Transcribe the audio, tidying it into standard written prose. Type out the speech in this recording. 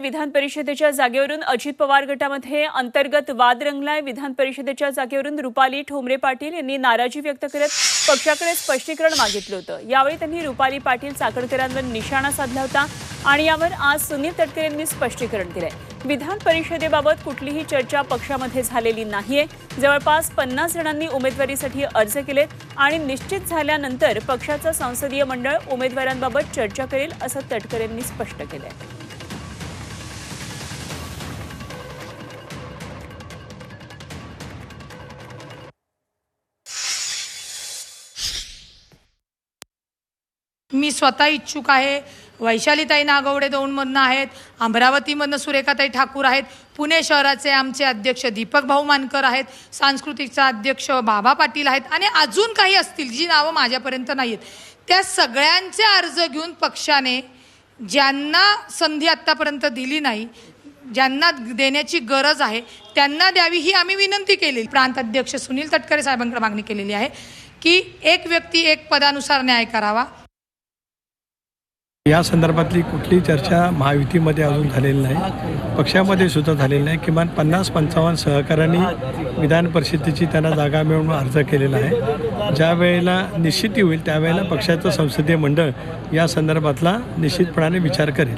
विधान परिषदेच्या जागेवरून अजित पवार गटामध्ये अंतर्गत वाद रंगलाय। विधान परिषदेच्या जागेवरून रुपाली ठोंबरे पाटील यांनी नाराजी व्यक्त करत पक्षाकडे स्पष्टीकरण मागितलं होतं। यावेळी त्यांनी रुपाली पाटील चाकणकरांवर निशाणा साधला होता आणि यावर आज सुनील तटकरे यांनी स्पष्टीकरण दिलंय। विधान परिषदेबाबत कुठलीही चर्चा पक्षामध्ये झालेली नाहीये। जवळपास 50 जणांनी उमेदवारीसाठी अर्ज केलेत आणि निश्चित झाल्यानंतर पक्षाचं संसदीय मंडळ उमेदवारांबाबत चर्चा करेल असं तटकरे यांनी स्पष्ट केलंय। मी स्वतः इच्छुक आहे। वैशालीताई नागवडे दौंडमधून आहेत, अमरावतीमधून सुरेखाताई ठाकूर आहेत, पुणे शहराचे आमचे अध्यक्ष दीपक भाऊ मानकर आहेत, सांस्कृतिकचा अध्यक्ष बाबा पाटील आहेत आणि अजून काही असतील जी नावं माझ्यापर्यंत नाही आहेत। त्या सगळ्यांचे अर्ज घेऊन पक्षाने ज्यांना संधी आत्तापर्यंत दिली नाही, ज्यांना देण्याची गरज आहे त्यांना द्यावी ही आम्ही विनंती केली। प्रांत अध्यक्ष सुनील तटकरे साहेबांकडे मागणी केलेली आहे की एक व्यक्ती एक पदानुसार न्याय करावा। या संदर्भातली कुठली चर्चा महायुतीमध्ये अजून झालेली नाही, पक्षामध्ये सुद्धा झालेली नाही। किमान 50-55 सहकाऱ्यांनी विधान परिषदेची त्यांना जागा मिळवून अर्ज केलेला आहे। ज्या वेळेला निश्चिती होईल त्यावेळेला पक्षाचं संसदीय मंडळ या संदर्भातला निश्चितपणाने विचार करेल।